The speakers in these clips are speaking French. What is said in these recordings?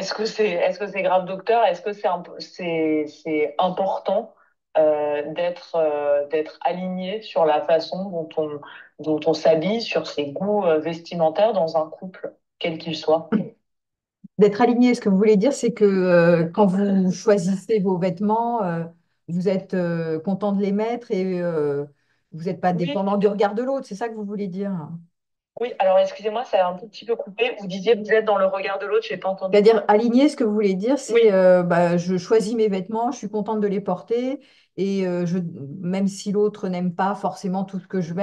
est-ce que c'est grave, docteur? Est-ce que c'est important d'être aligné sur la façon dont on s'habille, sur ses goûts vestimentaires dans un couple, quel qu'il soit? D'être aligné, ce que vous voulez dire, c'est que quand vous choisissez vos vêtements, vous êtes content de les mettre et vous n'êtes pas Oui, dépendant du regard de l'autre. C'est ça que vous voulez dire? oui. Alors, excusez-moi, ça a un tout petit peu coupé. Vous disiez que vous êtes dans le regard de l'autre, j'ai pas entendu. C'est-à-dire, aligner, ce que vous voulez dire, c'est Oui, je choisis mes vêtements, je suis contente de les porter et même si l'autre n'aime pas forcément tout ce que je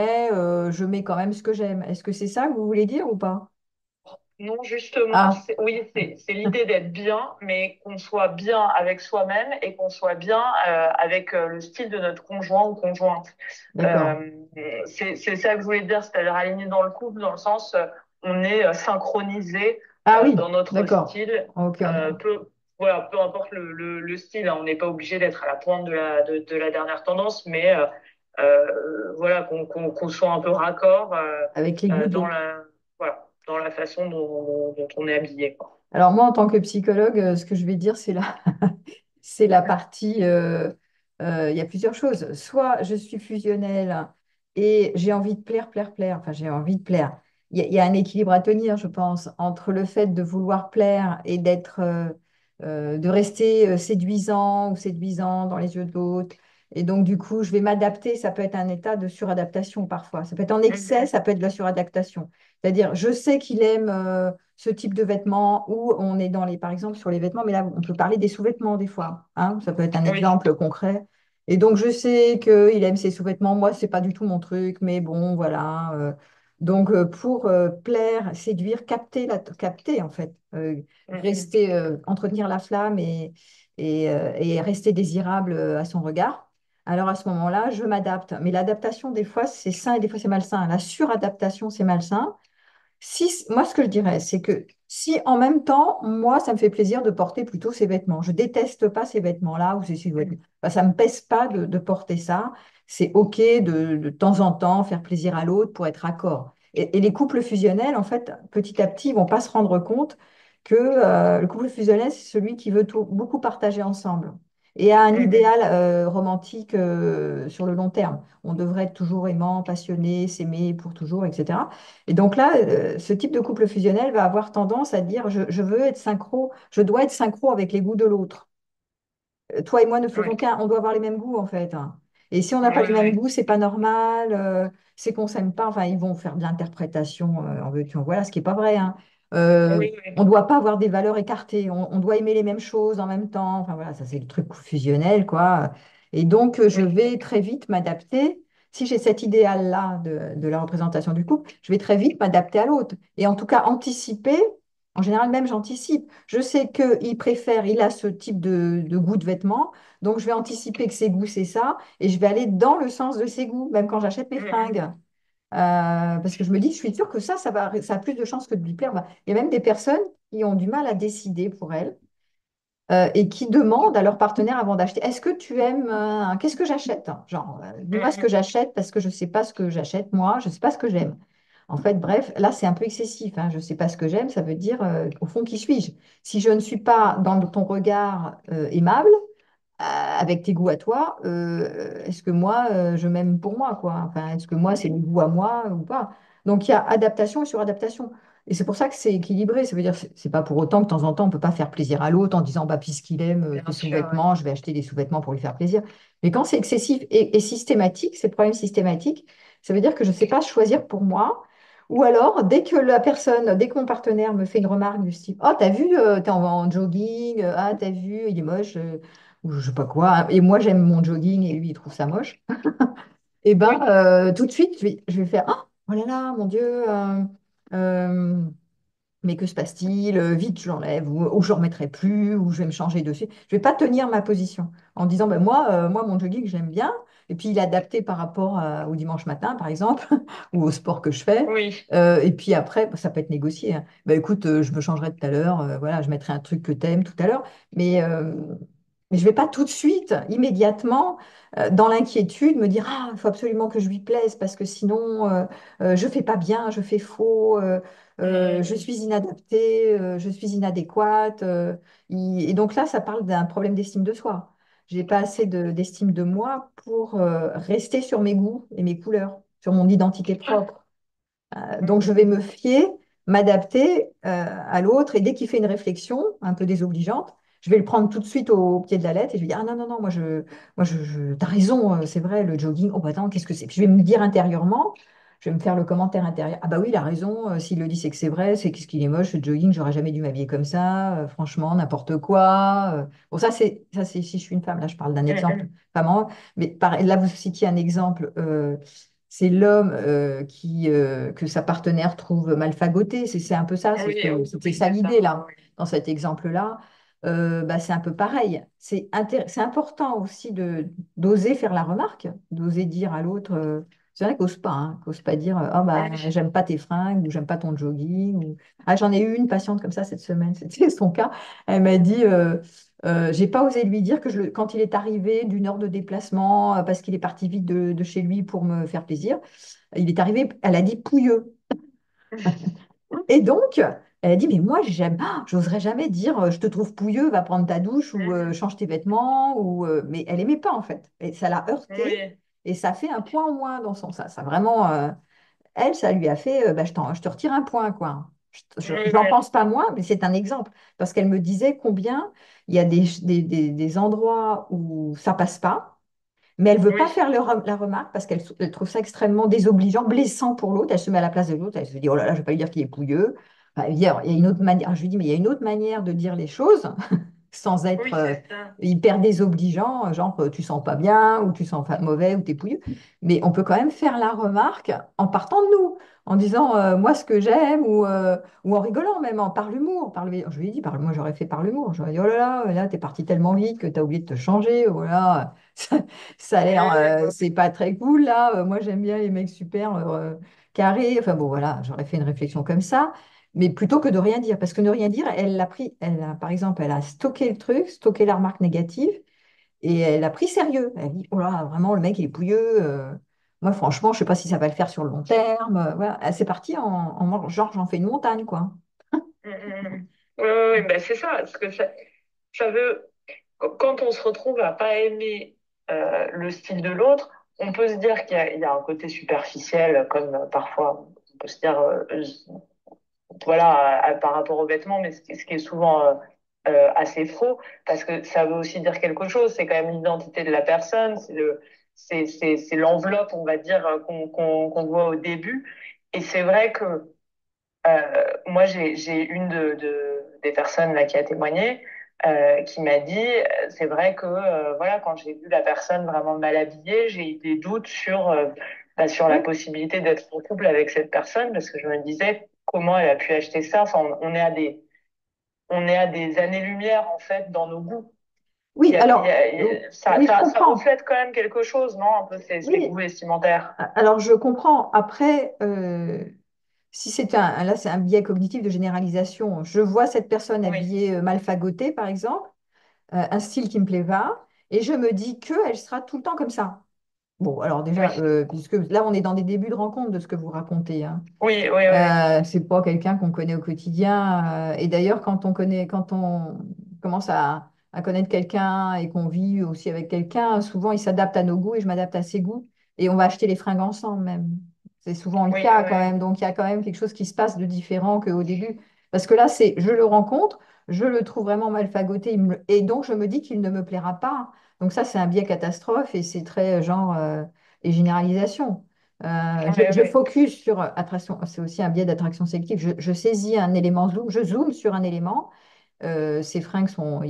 mets quand même ce que j'aime. Est-ce que c'est ça que vous voulez dire ou pas? non, justement, Ah, oui, c'est l'idée d'être bien, mais qu'on soit bien avec soi-même et qu'on soit bien avec le style de notre conjoint ou conjointe. d'accord. Euh, c'est ça que je voulais dire, c'est-à-dire aligné dans le couple, dans le sens, on est synchronisé Ah oui, dans notre d'accord. style, Ok, voilà, peu importe le style, hein, on n'est pas obligé d'être à la pointe de la dernière tendance, mais voilà, qu'on soit un peu raccord avec les goûts de dans l'autre. la façon dont on est habillé, quoi. Alors moi, en tant que psychologue, ce que je vais dire, c'est la partie, il y a plusieurs choses. Soit je suis fusionnelle et j'ai envie de plaire, plaire, plaire. Enfin, j'ai envie de plaire. Il y a un équilibre à tenir, je pense, entre le fait de vouloir plaire et de rester séduisant ou séduisant dans les yeux de l'autre. Et donc, du coup, je vais m'adapter. Ça peut être un état de suradaptation parfois. Ça peut être en excès, Mhm. ça peut être de la suradaptation. C'est-à-dire, je sais qu'il aime ce type de vêtements où on est par exemple, sur les vêtements, mais là, on peut parler des sous-vêtements des fois, hein, ça peut être un Oui. exemple concret. Et donc, je sais qu'il aime ses sous-vêtements. Moi, c'est pas du tout mon truc, mais bon, voilà. Donc, pour plaire, séduire, capter, en fait, Mhm. rester, entretenir la flamme et rester désirable à son regard. Alors, à ce moment-là, je m'adapte. Mais l'adaptation, des fois, c'est sain et des fois, c'est malsain. La suradaptation, c'est malsain. Moi, ce que je dirais, c'est que si en même temps, moi, ça me fait plaisir de porter plutôt ces vêtements. Je déteste pas ces vêtements-là ou ces silhouettes. Enfin, ça me pèse pas de porter ça. C'est OK de temps en temps faire plaisir à l'autre pour être accord. Et les couples fusionnels, en fait, petit à petit, ils vont pas se rendre compte que le couple fusionnel, c'est celui qui veut beaucoup partager ensemble et a un Mhm. idéal romantique sur le long terme. On devrait être toujours aimant, passionné, s'aimer pour toujours, etc. Et donc là, ce type de couple fusionnel va avoir tendance à dire je veux être synchro, je dois être synchro avec les goûts de l'autre. Toi et moi ne faisons Oui. qu'un, on doit avoir les mêmes goûts en fait, hein. Et si on n'a Oui, pas les mêmes oui. goûts, c'est pas normal, c'est qu'on s'aime pas. Enfin, ils vont faire de l'interprétation, en veux-tu, en voilà, ce qui est pas vrai, hein. Oui, On ne oui. doit pas avoir des valeurs écartées, on doit aimer les mêmes choses en même temps. Enfin voilà, ça c'est le truc fusionnel, quoi. Et donc, je Oui. vais très vite m'adapter. Si j'ai cet idéal-là de la représentation du couple, je vais très vite m'adapter à l'autre. Et en tout cas, anticiper. En général, même j'anticipe. Je sais il a ce type de goût de vêtements, donc je vais anticiper que ses goûts, c'est ça, et je vais aller dans le sens de ses goûts, même quand j'achète mes Mhm. fringues. Parce que je me dis, je suis sûre que ça a plus de chances que de lui plaire. Bah, il y a même des personnes qui ont du mal à décider pour elles et qui demandent à leur partenaire avant d'acheter, est-ce que tu aimes, qu'est-ce que j'achète? Genre, dis-moi ce que Mhm. j'achète parce que je ne sais pas ce que j'achète, moi, je ne sais pas ce que j'aime. En fait, bref, là, c'est un peu excessif, hein. Je ne sais pas ce que j'aime, ça veut dire, au fond, qui suis-je? Si je ne suis pas dans ton regard aimable, avec tes goûts à toi, est-ce que moi, je m'aime pour moi, quoi? Enfin, est-ce que moi, c'est le goût à moi ou pas? Donc, il y a adaptation et suradaptation. Et c'est pour ça que c'est équilibré. Ça veut dire, c'est pas pour autant que de temps en temps, on ne peut pas faire plaisir à l'autre en disant, bah, puisqu'il aime tes Bien sûr, ouais. sous-vêtements, je vais acheter des sous-vêtements pour lui faire plaisir. Mais quand c'est excessif et systématique, c'est le problème systématique, ça veut dire que je ne sais pas choisir pour moi. Ou alors, dès que mon partenaire me fait une remarque du style, oh, t'as vu, t'es en jogging, ah, t'as vu, il est moche. Ou je sais pas quoi, hein. Et moi, j'aime mon jogging et lui, il trouve ça moche. Et ben, Oui. tout de suite, je vais faire oh là là, mon Dieu, euh, mais que se passe-t-il? Vite, je l'enlève, ou je ne remettrai plus, ou je vais me changer dessus. Je vais pas tenir ma position en disant ben moi, mon jogging, j'aime bien. Et puis, il est adapté par rapport au dimanche matin, par exemple, ou au sport que je fais. Oui. Et puis après, ça peut être négocié, hein. Ben, écoute, je me changerai tout à l'heure. Voilà, je mettrai un truc que tu aimes tout à l'heure. Mais Mais je ne vais pas tout de suite, immédiatement, dans l'inquiétude, me dire, ah, il faut absolument que je lui plaise parce que sinon, je ne fais pas bien, je fais faux, je Mm. suis inadaptée, je suis inadéquate. Et donc là, ça parle d'un problème d'estime de soi. J'ai pas assez d'estime de moi pour rester sur mes goûts et mes couleurs, sur mon identité propre. Donc, je vais me fier, m'adapter à l'autre. Et dès qu'il fait une réflexion un peu désobligeante, je vais le prendre tout de suite au pied de la lettre et je vais dire, ah non, non, non, t'as raison, c'est vrai, le jogging, oh bah attends, qu'est-ce que c'est? Puis je vais me dire intérieurement, je vais me faire le commentaire intérieur, ah bah oui, il a raison, s'il le dit, c'est que c'est vrai, c'est qu'est-ce qu'il est moche, ce jogging, j'aurais jamais dû m'habiller comme ça, franchement, n'importe quoi. Bon, si je suis une femme, là, je parle d'un exemple Mm. femme, mais là, vous citiez un exemple. C'est l'homme que sa partenaire trouve mal fagoté. C'est un peu ça, Oui, oui, c'était oui, ça c'est ça. l'idée là, Oui. dans cet exemple-là. Bah, c'est un peu pareil. C'est important aussi d'oser faire la remarque, d'oser dire à l'autre. C'est vrai qu'ose pas dire oh, bah, Oui. j'aime pas tes fringues ou j'aime pas ton jogging. Ah, j'en ai eu une patiente comme ça cette semaine, c'était son cas. Elle m'a dit j'ai pas osé lui dire que quand il est arrivé d'une heure de déplacement, parce qu'il est parti vite de chez lui pour me faire plaisir, il est arrivé, elle a dit pouilleux. Et donc, elle a dit, mais moi, j'oserais jamais dire, je te trouve pouilleux, va prendre ta douche ou Mhm. change tes vêtements. Mais elle aimait pas, en fait. Et ça l'a heurtée Oui. et ça fait un point en moins dans son... Ça vraiment, elle, ça lui a fait, bah, je te retire un point, quoi. Oui, J'en oui. pense pas moins, mais c'est un exemple. Parce qu'elle me disait combien il y a des endroits où ça passe pas. Mais elle veut pas Oui. faire la remarque parce qu'elle trouve ça extrêmement désobligeant, blessant pour l'autre. Elle se met à la place de l'autre. Elle se dit, oh là là, je vais pas lui dire qu'il est pouilleux. Enfin, il y a une autre manière. Je lui dis, mais il y a une autre manière de dire les choses sans être Oui, c'est ça. hyper désobligeant, genre tu sens pas bien ou tu sens mauvais ou t'es pouilleux. Mais on peut quand même faire la remarque en partant de nous, en disant moi ce que j'aime ou en rigolant même, par l'humour. Je lui ai dit, moi j'aurais fait par l'humour. J'aurais dit, oh là, t'es parti tellement vite que t'as oublié de te changer. Voilà, ça a Oui, l'air, oui, oui. c'est pas très cool là. Moi j'aime bien les mecs super carrés. Enfin bon, voilà, j'aurais fait une réflexion comme ça. Mais plutôt que de rien dire, parce que ne rien dire, elle l'a pris, par exemple, elle a stocké le truc, stocké la remarque négative, et elle a pris sérieux. Elle a dit, oh là, vraiment, le mec, il est pouilleux. Moi, franchement, je sais pas si ça va le faire sur le long terme. Voilà. Elle s'est partie genre, j'en fais une montagne, quoi. Mm, mm, mm. Oui, oui, oui, ben c'est ça. Parce que ça veut, quand on se retrouve à pas aimer le style de l'autre, on peut se dire qu'il y a un côté superficiel, comme parfois on peut se dire, voilà, par rapport aux vêtements, mais ce qui est souvent assez faux, parce que ça veut aussi dire quelque chose. C'est quand même l'identité de la personne, c'est l'enveloppe, on va dire, qu'on voit au début. Et c'est vrai que moi, j'ai une des personnes là qui a témoigné qui m'a dit, c'est vrai que voilà, quand j'ai vu la personne vraiment mal habillée, j'ai eu des doutes sur la Oui, possibilité d'être en couple avec cette personne parce que je me disais comment elle a pu acheter ça. Enfin, on est à des années-lumière en fait dans nos goûts. oui, alors, oui, je Ça comprends. reflète quand même quelque chose, non? Un peu ces Oui, goûts vestimentaires. alors je comprends. Après, si là, c'est un biais cognitif de généralisation. Je vois cette personne Oui, habillée mal fagotée, par exemple, un style qui me plaît pas, et je me dis qu'elle sera tout le temps comme ça. Bon, alors déjà, oui, puisque là, on est dans des débuts de rencontre de ce que vous racontez, hein. oui, oui, oui, C'est pas quelqu'un qu'on connaît au quotidien. Et d'ailleurs, quand on commence à connaître quelqu'un et qu'on vit aussi avec quelqu'un, souvent il s'adapte à nos goûts et je m'adapte à ses goûts. Et on va acheter les fringues ensemble même. C'est souvent le oui, cas quand oui, même. Donc il y a quand même quelque chose qui se passe de différent qu'au début. Parce que là, je le rencontre, je le trouve vraiment mal fagoté, et donc je me dis qu'il ne me plaira pas. Donc ça, c'est un biais catastrophe et c'est très genre les généralisations. oui, Je oui, focus sur attraction, c'est aussi un biais d'attraction sélective. Je saisis un élément zoom, je zoome sur un élément. Ses fringues sont, enfin,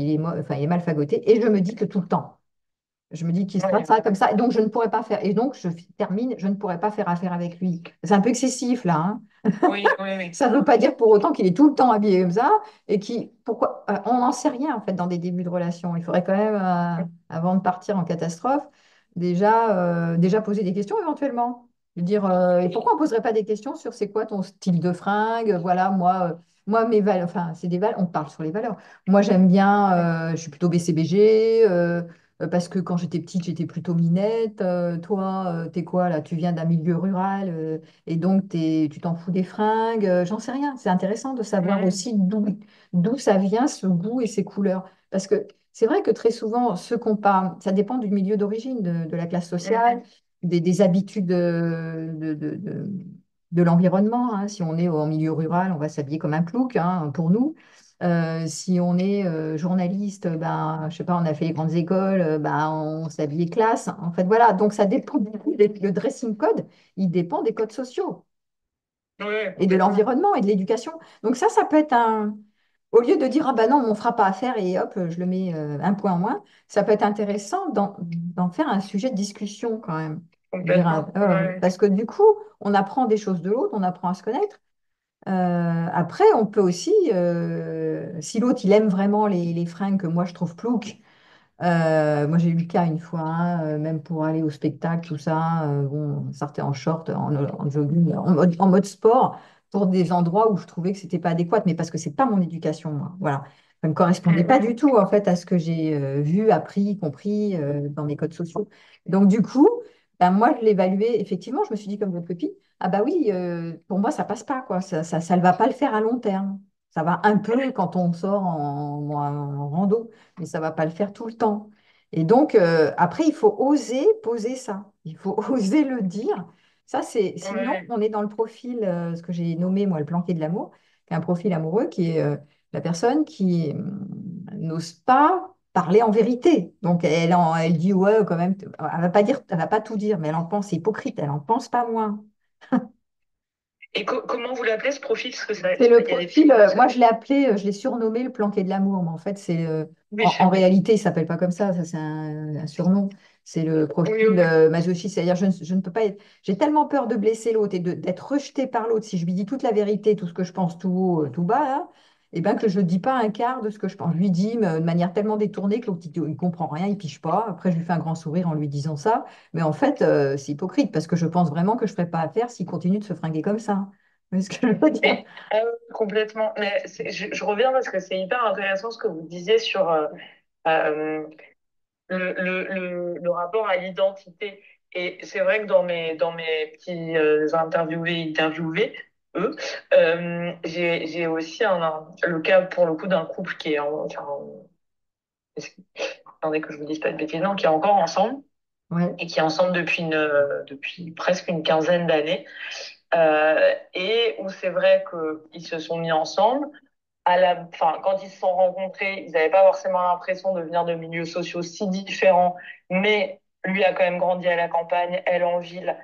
il est mal fagoté et je me dis que tout le temps. Je me dis qu'il sera oui, ça comme ça, et donc je ne pourrais pas faire. Et donc termine, je ne pourrais pas faire affaire avec lui. C'est un peu excessif là, hein. oui, oui, oui. Ça ne veut pas dire pour autant qu'il est tout le temps habillé comme ça et pourquoi on n'en sait rien en fait dans des débuts de relation. Il faudrait quand même, avant de partir en catastrophe, déjà poser des questions éventuellement. De dire, et pourquoi on ne poserait pas des questions sur c'est quoi ton style de fringue? Voilà, moi, Moi, mes valeurs, enfin, c'est des valeurs, on parle sur les valeurs. Moi, j'aime bien, je suis plutôt BCBG, parce que quand j'étais petite, j'étais plutôt minette. Toi, t'es quoi là? Tu viens d'un milieu rural, et donc tu t'en fous des fringues. J'en sais rien. C'est intéressant de savoir Mm. aussi d'où ça vient, ce goût et ces couleurs. Parce que c'est vrai que très souvent, ce qu'on parle, ça dépend du milieu d'origine, de la classe sociale, Mm. des habitudes de l'environnement, hein. Si on est en milieu rural, on va s'habiller comme un plouc, hein, pour nous. Si on est journaliste, ben, je sais pas, on a fait les grandes écoles, ben, on s'habille classe. En fait, voilà. Donc, ça dépend beaucoup. Le dressing code, il dépend des codes sociaux Ouais, et de complètement. l'environnement et de l'éducation. Donc, ça peut être un. Au lieu de dire, ah ben non, on ne fera pas affaire et hop, je le mets un point en moins, ça peut être intéressant d'en faire un sujet de discussion quand même. Dire, Complètement. Ouais. parce que du coup, on apprend des choses de l'autre, on apprend à se connaître. Après, on peut aussi, si l'autre il aime vraiment les fringues que moi je trouve plouc, moi j'ai eu le cas une fois, hein, même pour aller au spectacle, tout ça, bon, on sortait en short, en jogging, en mode sport, pour des endroits où je trouvais que c'était pas adéquat, mais parce que c'est pas mon éducation, moi. Voilà. Ça ne me correspondait pas Mm. du tout en fait à ce que j'ai vu, appris, compris dans mes codes sociaux. Donc du coup, ben, moi je l'évaluais, effectivement, je me suis dit comme votre copine, ah bah oui, pour moi ça passe pas, quoi. Ça ne va pas le faire à long terme. Ça va un peu quand on sort en rando, mais ça va pas le faire tout le temps. Et donc, après, il faut oser poser ça. Il faut oser le dire. Ça, sinon, Ouais. on est dans le profil, ce que j'ai nommé, moi, le planqué de l'amour, qui est un profil amoureux, qui est la personne qui n'ose pas parler en vérité. Donc, elle dit, ouais, quand même, elle va pas dire, elle va pas tout dire, mais elle en pense, c'est hypocrite, elle en pense pas moins. Et comment vous l'appelez ce profil? Parce que C'est le il y a des petits profil, mots parce que moi je l'ai appelé, je l'ai surnommé le planqué de l'amour, mais en fait c'est oui, en réalité il s'appelle pas comme ça c'est un surnom. C'est le oui, profil oui. masochiste, c'est-à-dire je ne peux pas être, j'ai tellement peur de blesser l'autre et d'être rejetée par l'autre si je lui dis toute la vérité, tout ce que je pense tout haut, tout bas, là, et ben que je ne dis pas un quart de ce que je pense. Je lui dis mais de manière tellement détournée que l'autre il comprend rien, il pige pas. Après je lui fais un grand sourire en lui disant ça, mais en fait c'est hypocrite parce que je pense vraiment que je ne ferai pas affaire s'il continue de se fringuer comme ça. Vous voyez ce que je veux dire? Et, complètement. Mais je reviens parce que c'est hyper intéressant ce que vous disiez sur euh, le rapport à l'identité. Et c'est vrai que dans mes petits interviewés, eux, j'ai aussi le cas pour le coup d'un couple qui est attendez que je vous dise pas de bêtises, non, qui est encore ensemble Ouais. et qui est ensemble depuis presque une quinzaine d'années. Et où c'est vrai qu'ils se sont mis ensemble. Enfin, quand ils se sont rencontrés, ils n'avaient pas forcément l'impression de venir de milieux sociaux si différents, mais lui a quand même grandi à la campagne, elle en ville.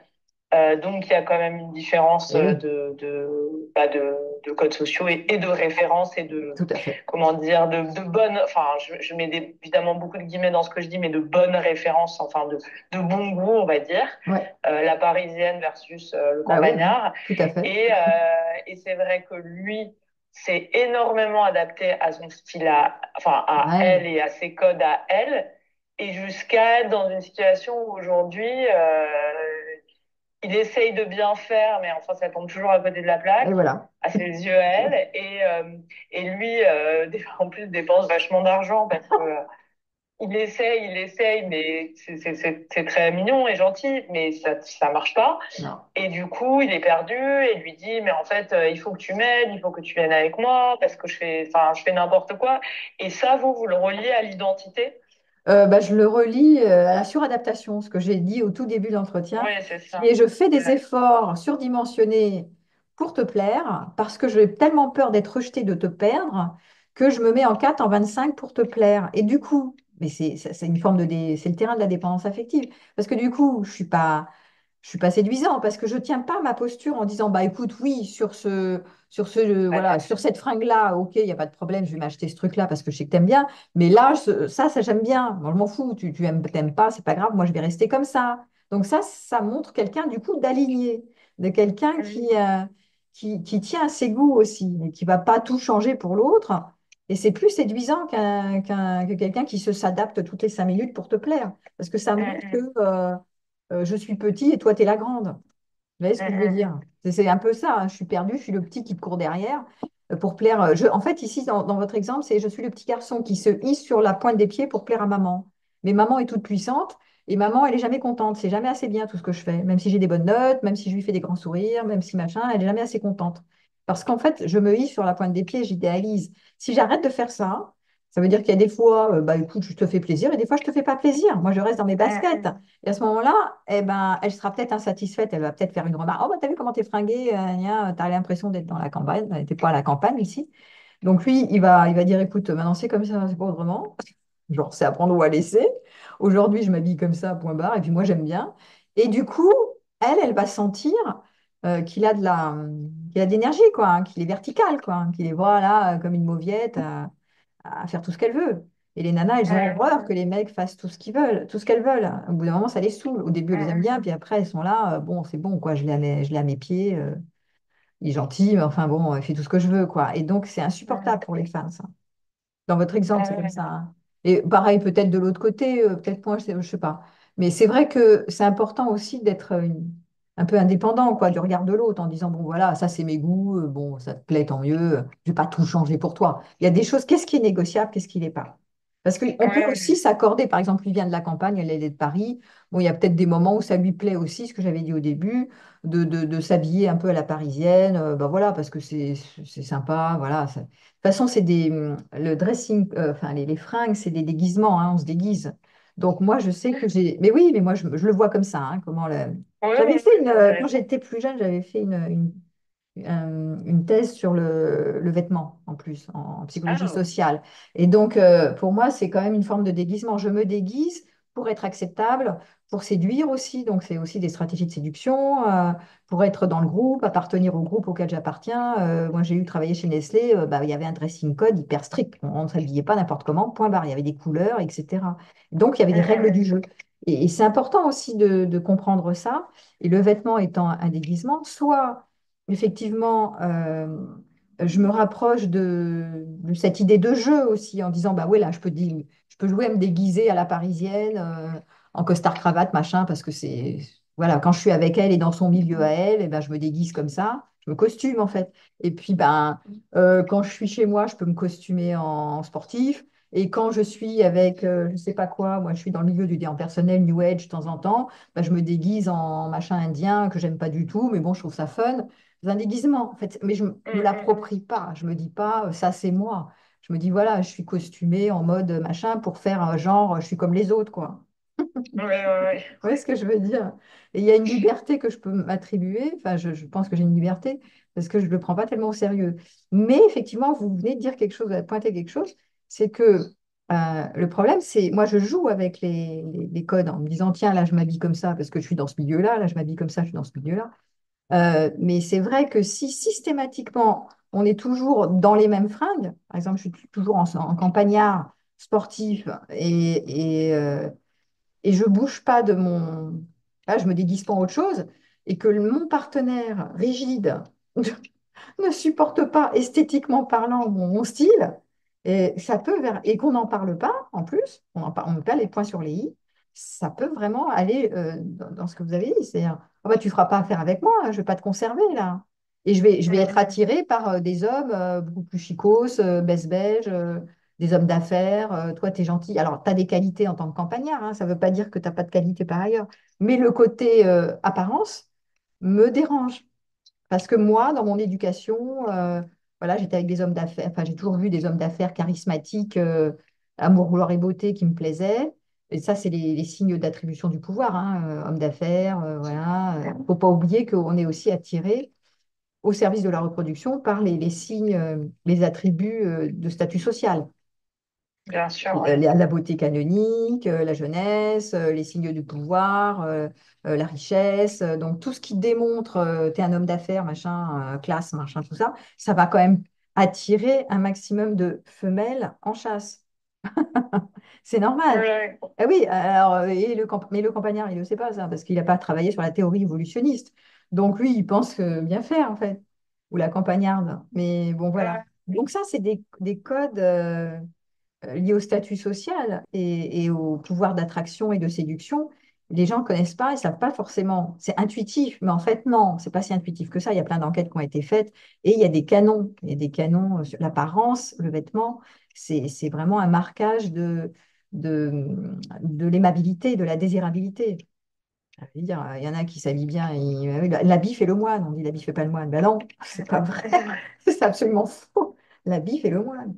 Donc, il y a quand même une différence Et oui, de codes sociaux et de références et tout à fait. comment dire, de bonnes, enfin, je mets évidemment beaucoup de guillemets dans ce que je dis, mais de bonnes références, enfin, de bon goût, on va dire. Ouais. La parisienne versus le Bah oui, oui, campagnard. tout à fait. Et, et c'est vrai que lui s'est énormément adapté à son style, enfin, à Ouais. elle et à ses codes à elle. Et jusqu'à être dans une situation où aujourd'hui, il essaye de bien faire, mais enfin, ça tombe toujours à côté de la Et plaque, voilà. à ses yeux à elle. Et lui, en plus, dépense vachement d'argent parce que il essaye, mais c'est très mignon et gentil, mais ça marche pas. Non. Et du coup, il est perdu et lui dit, mais en fait, il faut que tu m'aides, il faut que tu viennes avec moi parce que enfin, je fais n'importe quoi. Et ça, vous le reliez à l'identité? Bah, je le relis à la suradaptation, ce que j'ai dit au tout début de l'entretien, Oui, c'est qui est ça. je fais des Ouais. efforts surdimensionnés pour te plaire, parce que j'ai tellement peur d'être rejetée, de te perdre, que je me mets en 4, en 25 pour te plaire. Et du coup, mais c'est une forme c'est le terrain de la dépendance affective, parce que du coup, je suis pas séduisant parce que je tiens pas ma posture en disant bah écoute oui voilà Ouais. sur cette fringue là ok il y a pas de problème je vais m'acheter ce truc là parce que je sais que t'aimes bien mais là ça j'aime bien. Moi, je m'en fous tu aimes t'aimes pas c'est pas grave moi je vais rester comme ça donc ça montre quelqu'un du coup d'aligné de quelqu'un qui tient à ses goûts aussi et qui va pas tout changer pour l'autre et c'est plus séduisant que quelqu'un qui se s'adapte toutes les 5 minutes pour te plaire parce que ça montre que je suis petit et toi, tu es la grande. Vous voyez ce que je veux dire? C'est un peu ça, hein. Je suis perdue, je suis le petit qui te court derrière. pour plaire. En fait, ici, dans votre exemple, c'est je suis le petit garçon qui se hisse sur la pointe des pieds pour plaire à maman. Mais maman est toute puissante et maman, elle est jamais contente. C'est jamais assez bien tout ce que je fais. Même si j'ai des bonnes notes, même si je lui fais des grands sourires, même si machin, elle est jamais assez contente. Parce qu'en fait, je me hisse sur la pointe des pieds, j'idéalise. Si j'arrête de faire ça, ça veut dire qu'il y a des fois, bah écoute, je te fais plaisir et des fois, je te fais pas plaisir. Moi, je reste dans mes baskets. Et à ce moment-là, eh ben, elle sera peut-être insatisfaite. Elle va peut-être faire une remarque. Oh, bah, t'as vu comment t'es fringuée, t'as l'impression d'être dans la campagne. T'es pas à la campagne ici. Donc lui, il va dire, écoute, maintenant c'est comme ça, c'est pas autrement. Genre, c'est à prendre ou à laisser. Aujourd'hui, je m'habille comme ça, point barre, et puis moi, j'aime bien. Et du coup, elle va sentir qu'il a qu'il a de l'énergie, quoi, hein, qu'il est vertical, quoi, hein, qu'il est, voilà, comme une mauviette à faire tout ce qu'elle veut. Et les nanas, elles ont horreur que les mecs fassent tout ce qu'ils veulent, tout ce qu'elles veulent. Au bout d'un moment, ça les saoule. Au début, elles les aiment bien, puis après, elles sont là, bon, c'est bon, quoi, je l'ai à mes pieds, il est gentil, mais enfin bon, il fait tout ce que je veux, quoi. Et donc, c'est insupportable pour les femmes, ça. Dans votre exemple, c'est comme ça, hein. Et pareil, peut-être de l'autre côté, peut-être moi, je sais pas. Mais c'est vrai que c'est important aussi d'être un peu indépendant, quoi, du regard de l'autre, en disant, bon, voilà, ça, c'est mes goûts, bon, ça te plaît, tant mieux, je vais pas tout changer pour toi. Il y a des choses, qu'est-ce qui est négociable, qu'est-ce qui l'est pas? Parce qu'on peut aussi s'accorder, par exemple, lui vient de la campagne, elle est de Paris. Bon, il y a peut-être des moments où ça lui plaît aussi, ce que j'avais dit au début, de s'habiller un peu à la parisienne, ben voilà, parce que c'est sympa, voilà, toute façon, le dressing, enfin les fringues, c'est des déguisements, hein, on se déguise. Donc moi, je sais que j'ai, mais oui, mais moi je le vois comme ça, hein, J'avais fait C'est quand intéressant. j'étais plus jeune, j'avais fait une thèse sur le vêtement, en plus, en psychologie Ah, sociale. Et donc, pour moi, c'est quand même une forme de déguisement. Je me déguise pour être acceptable, pour séduire aussi. Donc, c'est aussi des stratégies de séduction, pour être dans le groupe, appartenir au groupe auquel j'appartiens. Moi, j'ai eu travaillé chez Nestlé, bah, il y avait un dressing code hyper strict. On ne s'habillait pas n'importe comment, point barre. Il y avait des couleurs, etc. Donc, il y avait des règles du jeu. Et c'est important aussi de comprendre ça. Et le vêtement étant un déguisement, soit effectivement, je me rapproche de cette idée de jeu aussi, en disant, bah oui, là, je peux jouer à me déguiser à la parisienne, en costard-cravate, machin, parce que voilà, quand je suis avec elle et dans son milieu à elle, et ben, je me déguise comme ça, je me costume en fait. Et puis, ben, quand je suis chez moi, je peux me costumer en sportif. Et quand je suis avec, je ne sais pas quoi, moi je suis dans le milieu du développement personnel, New Age de temps en temps, ben, je me déguise en machin indien que j'aime pas du tout, mais bon, je trouve ça fun un déguisement, en fait. Mais je ne me l'approprie pas. Je me dis pas, ça, c'est moi. Je me dis, voilà, je suis costumée en mode machin pour faire genre, je suis comme les autres, quoi. ouais, ouais, ouais. Vous voyez ce que je veux dire? Et il y a une liberté que je peux m'attribuer. Enfin, je pense que j'ai une liberté parce que je ne le prends pas tellement au sérieux. Mais effectivement, vous venez de dire quelque chose, vous avez pointé quelque chose, c'est que le problème, c'est, moi, je joue avec les codes en me disant, tiens, là, je m'habille comme ça parce que je suis dans ce milieu-là, là, je m'habille comme ça, je suis dans ce milieu-là. Mais c'est vrai que si systématiquement on est toujours dans les mêmes fringues, par exemple, je suis toujours en campagnard sportif et je bouge pas de mon. Là, je me déguise pas en autre chose, et que mon partenaire rigide ne supporte pas esthétiquement parlant mon style, et ça peut et qu'on n'en parle pas en plus, on met pas les points sur les i, ça peut vraiment aller dans ce que vous avez dit, c'est-à-dire, ah bah, tu feras pas affaire avec moi, hein, je vais pas te conserver là. Et je vais être attirée par des hommes beaucoup plus chicos, beige, des hommes d'affaires. Toi, tu es gentil. Alors, tu as des qualités en tant que campagnard, hein, ça ne veut pas dire que tu n'as pas de qualité par ailleurs. Mais le côté apparence me dérange. Parce que moi, dans mon éducation, voilà, j'étais avec des hommes d'affaires, enfin, j'ai toujours vu des hommes d'affaires charismatiques, amour, gloire et beauté qui me plaisaient. Et ça, c'est les signes d'attribution du pouvoir, hein, homme d'affaires, voilà. Il ne faut pas oublier qu'on est aussi attiré au service de la reproduction par les signes, les attributs de statut social. Bien sûr, ouais. La beauté canonique, la jeunesse, les signes du pouvoir, la richesse. Donc, tout ce qui démontre tu es un homme d'affaires, machin, classe, machin, tout ça, ça va quand même attirer un maximum de femelles en chasse. C'est Ouais, normal. ouais. Eh oui, alors, mais le campagnard, il ne le sait pas, ça, parce qu'il n'a pas travaillé sur la théorie évolutionniste. Donc, lui, il pense que bien faire, en fait, ou la campagnarde. Mais bon, voilà. Donc, ça, c'est des codes. Liées au statut social et au pouvoir d'attraction et de séduction Les gens ne connaissent pas, ils ne savent pas forcément. C'est intuitif, mais en fait, non, c'est pas si intuitif que ça. Il y a plein d'enquêtes qui ont été faites et il y a des canons. Il y a des canons sur l'apparence, le vêtement. C'est vraiment un marquage de l'aimabilité, de la désirabilité. Ça veut dire, il y en a qui s'habillent bien. L'habit fait le moine. On dit l'habit fait pas le moine. Ben non, c'est pas vrai. C'est absolument faux. L'habit fait le moine.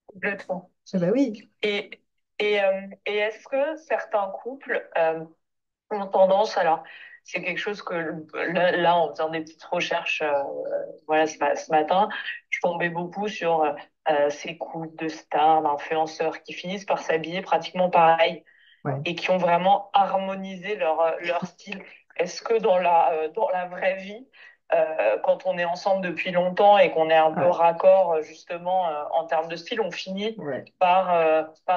Complètement. Ah ben oui. Et, et est-ce que certains couples ont tendance, alors c'est quelque chose que là, en faisant des petites recherches, voilà, ce matin, je tombais beaucoup sur ces couples de stars, d'influenceurs qui finissent par s'habiller pratiquement pareil Ouais. et qui ont vraiment harmonisé leur style. Est-ce que dans la vraie vie, quand on est ensemble depuis longtemps et qu'on est un peu Ouais. raccord justement en termes de style, on finit Ouais. par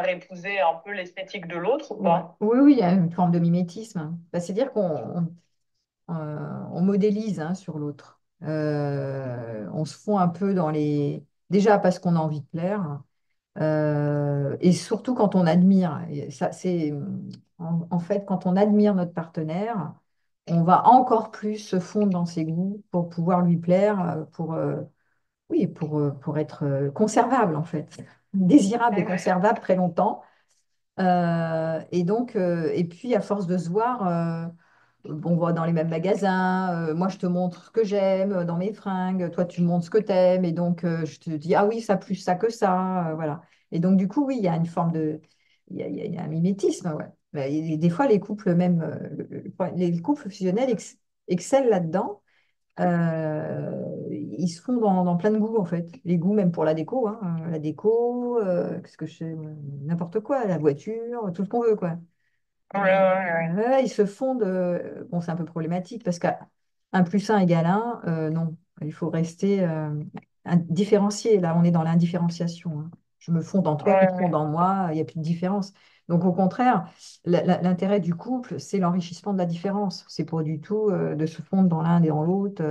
épouser un peu l'esthétique de l'autre ou Ouais. pas? Oui, oui, il y a une forme de mimétisme. Bah, c'est-à-dire on modélise hein, sur l'autre. On se fond un peu dans les... Déjà parce qu'on a envie de plaire, et surtout quand on admire. Et ça, en fait, quand on admire notre partenaire, on va encore plus se fondre dans ses goûts pour pouvoir lui plaire, oui, pour être conservable, en fait. Désirable et conservable très longtemps. Et puis à force de se voir, on va dans les mêmes magasins. Moi, je te montre ce que j'aime dans mes fringues. Toi, tu me montres ce que t'aimes. Et donc, je te dis, ah oui, ça plus ça que ça. Voilà. Et donc, du coup, oui, il y a une forme de. Il y a un mimétisme, ouais. Mais des fois, les couples, même. Les couples fusionnels excellent là-dedans. Ils se font dans plein de goûts, en fait. Les goûts, même pour la déco. Hein. La déco, qu'est-ce que je sais, n'importe quoi, la voiture, tout ce qu'on veut, quoi. Ouais, ouais, ouais. Ils se fondent. Bon, c'est un peu problématique parce qu'un plus un égale un, non. Il faut rester différencié. Là, on est dans l'indifférenciation. Hein. Je me fonds dans toi, tu Ouais, te fonds ouais. dans moi, il n'y a plus de différence. Donc, au contraire, l'intérêt du couple, c'est l'enrichissement de la différence. C'est pas du tout de se fondre dans l'un et dans l'autre.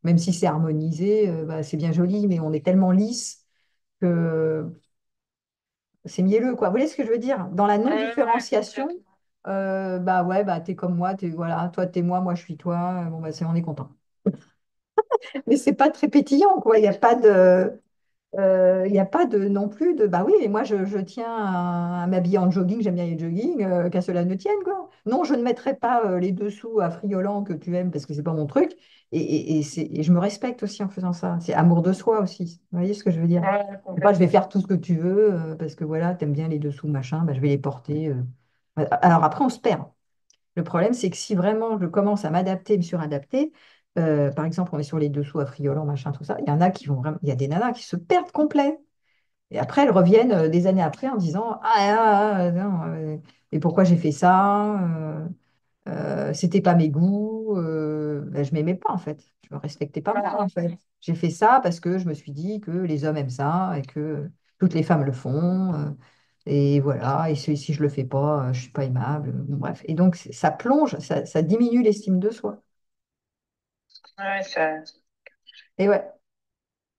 Même si c'est harmonisé, bah, c'est bien joli, mais on est tellement lisse que c'est mielleux, quoi. Vous voyez ce que je veux dire? Dans la Ouais, ouais, non-différenciation, complètement. bah ouais, bah t'es comme moi, voilà, toi t'es moi, je suis toi. Bon bah on est content. Mais c'est pas très pétillant, quoi. Il y a pas de non plus de bah oui, et moi je tiens à m'habiller en jogging, j'aime bien les jogging, qu'à cela ne tienne, quoi. Non, je ne mettrai pas les dessous affriolants que tu aimes parce que c'est pas mon truc. Et je me respecte aussi en faisant ça. C'est amour de soi aussi. Vous voyez ce que je veux dire? Ouais, C'est pas je vais complètement. faire tout ce que tu veux parce que voilà, t'aimes bien les dessous, machin, bah, je vais les porter. Alors après, on se perd. Le problème, c'est que si vraiment je commence à m'adapter, me suradapter, par exemple, on est sur les dessous affriolants, machin, tout ça, il y en a qui vont vraiment, il y a des nanas qui se perdent complet. Et après, elles reviennent des années après en disant, non, et pourquoi j'ai fait ça? C'était pas mes goûts. Ben, je m'aimais pas en fait. Je me respectais pas Ouais, moi en ouais. fait. J'ai fait ça parce que je me suis dit que les hommes aiment ça et que toutes les femmes le font. Et voilà. Et si je le fais pas, je suis pas aimable. Bon, bref. Et donc ça plonge, ça diminue l'estime de soi. Ouais, Et ouais.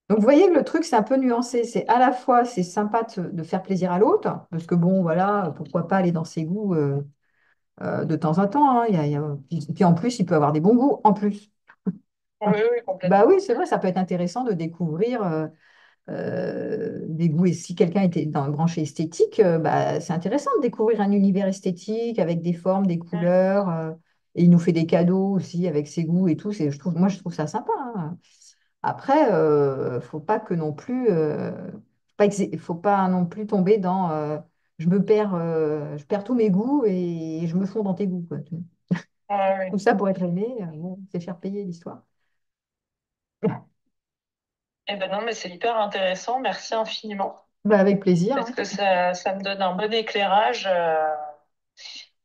Donc vous voyez que le truc c'est un peu nuancé. C'est à la fois c'est sympa de faire plaisir à l'autre parce que bon voilà pourquoi pas aller dans ses goûts de temps en temps. Hein. Puis en plus il peut avoir des bons goûts en plus. oui, oui, Bah complètement. oui, c'est vrai, ça peut être intéressant de découvrir des goûts. Et si quelqu'un était dans le branché esthétique, bah, c'est intéressant de découvrir un univers esthétique avec des formes, des Mm. couleurs. Et il nous fait des cadeaux aussi avec ses goûts et tout. Moi, je trouve ça sympa. Hein. Après, faut pas que non plus, faut pas non plus tomber dans je perds tous mes goûts et je me fonds dans tes goûts, quoi. Ouais, ouais. Tout ça pour être aimé, bon, c'est cher payé l'histoire. Eh ben non, mais c'est hyper intéressant. Merci infiniment. Bah, avec plaisir. Parce Hein. que ça me donne un bon éclairage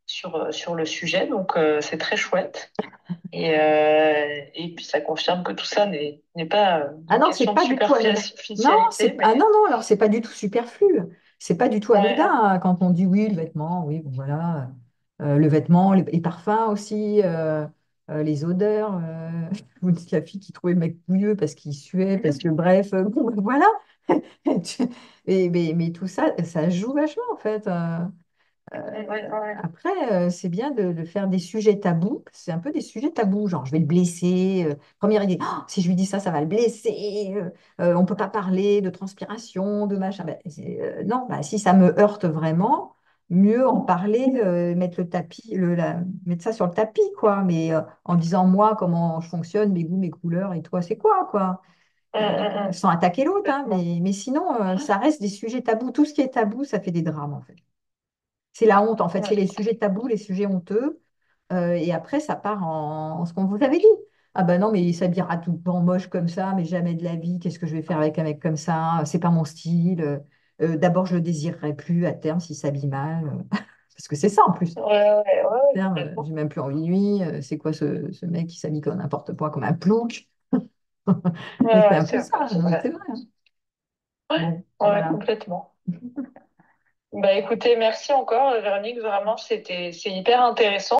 sur le sujet. Donc, c'est très chouette. Et puis, ça confirme que tout ça n'est pas Ah une non, c'est question de pas du tout anodin. Non, superficialité, ah non, mais non, alors c'est pas du tout superflu. C'est pas du tout anodin ouais. hein, quand on dit oui, le vêtement, oui, bon voilà. Le vêtement, les parfums aussi, les odeurs. Vous dites la fille qui trouvait le mec pouilleux parce qu'il suait, parce que bref, bon, ben voilà. Tu- mais tout ça, ça joue vachement en fait. Ouais, ouais. Après, c'est bien de faire des sujets tabous. C'est un peu des sujets tabous, genre je vais le blesser. Première idée, oh, si je lui dis ça, ça va le blesser. On ne peut pas parler de transpiration, de machin. Ben, non, bah, si ça me heurte vraiment, mieux en parler, mettre le tapis, mettre ça sur le tapis, quoi. Mais en disant moi comment je fonctionne, mes goûts, mes couleurs, et toi, c'est quoi. Sans attaquer l'autre, hein, Complètement. mais sinon, ça reste des sujets tabous. Tout ce qui est tabou, ça fait des drames, en fait. C'est la honte, en fait. C'est Ouais. les sujets tabous, les sujets honteux. Et après, ça part en ce qu'on vous avait dit. Ah ben non, mais il s'habillera tout le temps moche comme ça, mais jamais de la vie. Qu'est-ce que je vais faire avec un mec comme ça? C'est pas mon style. D'abord, je le désirerai plus à terme s'il s'habille mal. Parce que c'est ça en plus. Ouais, ouais, À ouais, terme, j'ai complètement. même plus envie de lui. C'est quoi ce mec qui s'habille comme n'importe quoi, comme un plouc? Ouais, C'est ouais, un peu ça, c'est donc vrai. c'est vrai, hein. Ouais, Bon, ouais, voilà. complètement. Bah écoutez, merci encore, Véronique. Vraiment, c'est hyper intéressant.